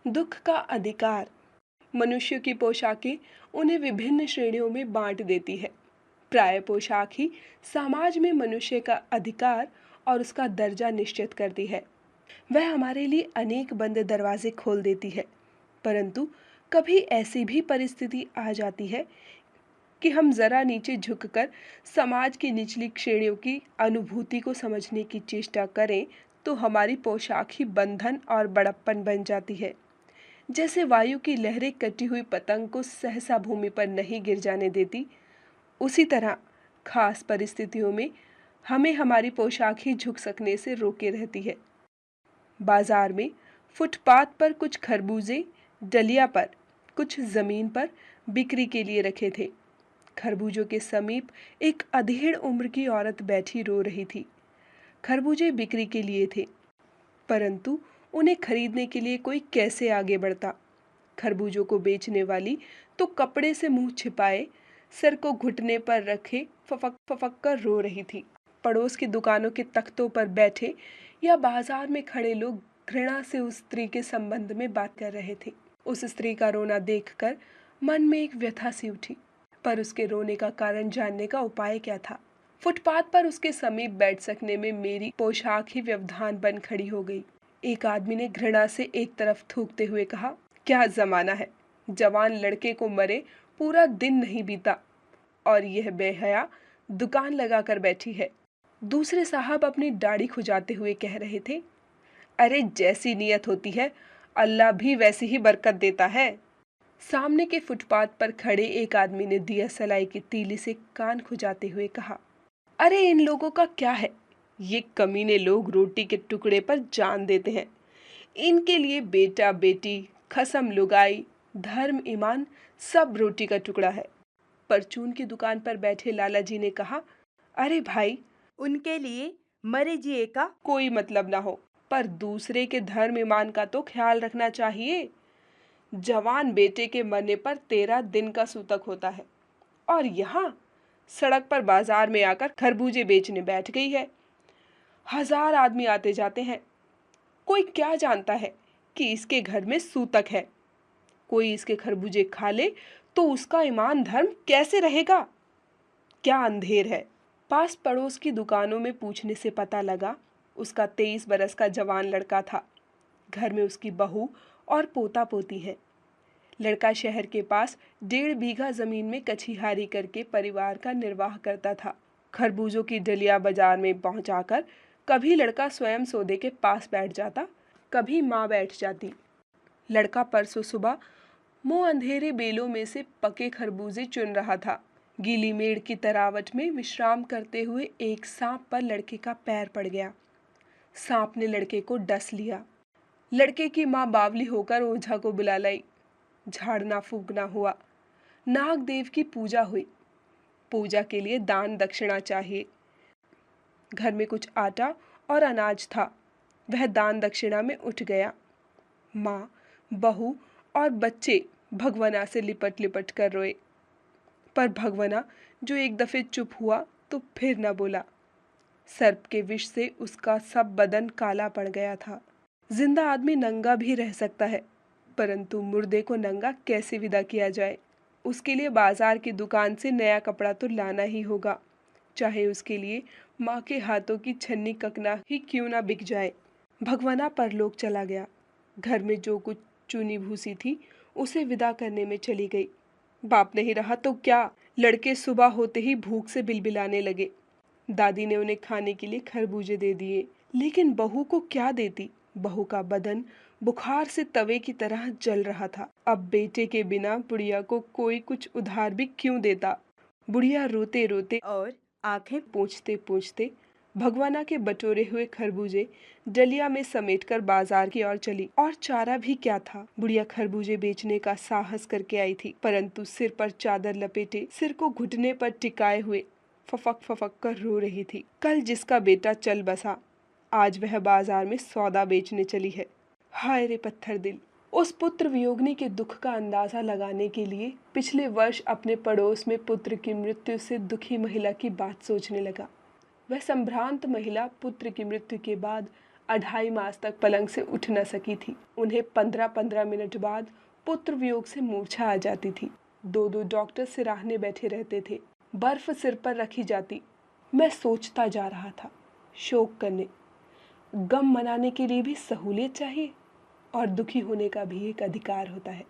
दुख का अधिकार। मनुष्य की पोशाकें उन्हें विभिन्न श्रेणियों में बांट देती है। प्राय पोशाक ही समाज में मनुष्य का अधिकार और उसका दर्जा निश्चित करती है। वह हमारे लिए अनेक बंद दरवाजे खोल देती है, परंतु कभी ऐसी भी परिस्थिति आ जाती है कि हम जरा नीचे झुककर समाज की निचली श्रेणियों की अनुभूति को समझने की चेष्टा करें तो हमारी पोशाक ही बंधन और बड़प्पन बन जाती है। जैसे वायु की लहरें कटी हुई पतंग को सहसा भूमि पर नहीं गिर जाने देती, उसी तरह खास परिस्थितियों में हमें हमारी पोशाक ही झुक सकने से रोके रहती है। बाजार में फुटपाथ पर कुछ खरबूजे डलिया पर, कुछ जमीन पर बिक्री के लिए रखे थे। खरबूजों के समीप एक अधेड़ उम्र की औरत बैठी रो रही थी। खरबूजे बिक्री के लिए थे, परंतु उन्हें खरीदने के लिए कोई कैसे आगे बढ़ता। खरबूजों को बेचने वाली तो कपड़े से मुंह छिपाए सर को घुटने पर रखे फफक फफक कर रो रही थी। पड़ोस की दुकानों के तख्तों पर बैठे या बाजार में खड़े लोग घृणा से उस स्त्री के संबंध में बात कर रहे थे। उस स्त्री का रोना देखकर मन में एक व्यथा सी उठी, पर उसके रोने का कारण जानने का उपाय क्या था। फुटपाथ पर उसके समीप बैठ सकने में मेरी पोशाक ही व्यवधान बन खड़ी हो गई। एक आदमी ने घृणा से एक तरफ थूकते हुए कहा, क्या जमाना है, जवान लड़के को मरे पूरा दिन नहीं बीता और यह बेहया दुकान लगाकर बैठी है। दूसरे साहब अपनी दाढ़ी खुजाते हुए कह रहे थे, अरे जैसी नियत होती है अल्लाह भी वैसी ही बरकत देता है। सामने के फुटपाथ पर खड़े एक आदमी ने दिया सलाई की तीली से कान खुजाते हुए कहा, अरे इन लोगों का क्या है, ये कमीने लोग रोटी के टुकड़े पर जान देते हैं। इनके लिए बेटा बेटी खसम लुगाई धर्म ईमान सब रोटी का टुकड़ा है। परचून की दुकान पर बैठे लाला जी ने कहा, अरे भाई उनके लिए मरे जिए का कोई मतलब ना हो, पर दूसरे के धर्म ईमान का तो ख्याल रखना चाहिए। जवान बेटे के मरने पर 13 दिन का सूतक होता है और यहाँ सड़क पर बाजार में आकर खरबूजे बेचने बैठ गई है। 1000 आदमी आते जाते हैं, कोई क्या जानता है कि इसके घर में सूतक है। कोई इसके खरबूजे खा ले तो उसका ईमान धर्म कैसे रहेगा। क्या अंधेर है। पास पड़ोस की दुकानों में पूछने से पता लगा उसका 23 बरस का जवान लड़का था। घर में उसकी बहू और पोता पोती है। लड़का शहर के पास 1.5 बीघा जमीन में कछिहारी करके परिवार का निर्वाह करता था। खरबूजों की डलिया बाजार में पहुंचाकर कभी लड़का स्वयं सौदे के पास बैठ जाता, कभी माँ बैठ जाती। लड़का परसों सुबह मुंह अंधेरे बेलों में से पके खरबूजे चुन रहा था। गीली मेड़ की तरावट में विश्राम करते हुए एक सांप पर लड़के का पैर पड़ गया। सांप ने लड़के को डस लिया। लड़के की माँ बावली होकर ओझा को बुला लाई। झाड़ना फूकना हुआ। नाग देव की पूजा हुई। पूजा के लिए दान दक्षिणा चाहिए। घर में कुछ आटा और अनाज था, वह दान दक्षिणा में उठ गया। माँ, बहू और बच्चे भगवना से लिपट लिपट कर रोए, पर भगवना जो एक दफे चुप हुआ तो फिर न बोला। सर्प के विष से उसका सब बदन काला पड़ गया था। जिंदा आदमी नंगा भी रह सकता है, परंतु मुर्दे को नंगा कैसे विदा किया जाए। उसके लिए बाजार की दुकान से नया कपड़ा तो लाना ही होगा, चाहे उसके लिए माँ के हाथों की छन्नी ककना ही क्यों ना बिक जाए। भगवाना परलोक चला गया। घर में जो कुछ चुनी भूसी थी उसे विदा करने में चली गई। बाप नहीं रहा तो क्या, लड़के सुबह होते ही भूख से बिलबिलाने लगे। दादी ने उन्हें खाने के लिए खरबूजे दे दिए, लेकिन बहू को क्या देती। बहू का बदन बुखार से तवे की तरह जल रहा था। अब बेटे के बिना बुढ़िया को कोई कुछ उधार भी क्यों देता। बुढ़िया रोते रोते और आंखें पोंछते पोंछते भगवाना के बटोरे हुए खरबूजे डलिया में समेटकर बाजार की ओर चली। और चारा भी क्या था। बुढ़िया खरबूजे बेचने का साहस करके आई थी, परंतु सिर पर चादर लपेटे, सिर को घुटने पर टिकाए हुए फफक फफक कर रो रही थी। कल जिसका बेटा चल बसा, आज वह बाजार में सौदा बेचने चली है। हाय रे पत्थर दिल। उस पुत्र वियोगिनी के दुख का अंदाजा लगाने के लिए पिछले वर्ष अपने पड़ोस में पुत्र की मृत्यु से दुखी महिला की बात सोचने लगा। वह संभ्रांत महिला पुत्र की मृत्यु के बाद 2.5 मास तक पलंग से उठ न सकी थी। उन्हें 15-15 मिनट बाद पुत्र वियोग से मूर्छा आ जाती थी। 2-2 डॉक्टर सिराहने बैठे रहते थे। बर्फ सिर पर रखी जाती। मैं सोचता जा रहा था, शोक करने, गम मनाने के लिए भी सहूलियत चाहिए और दुखी होने का भी एक अधिकार होता है।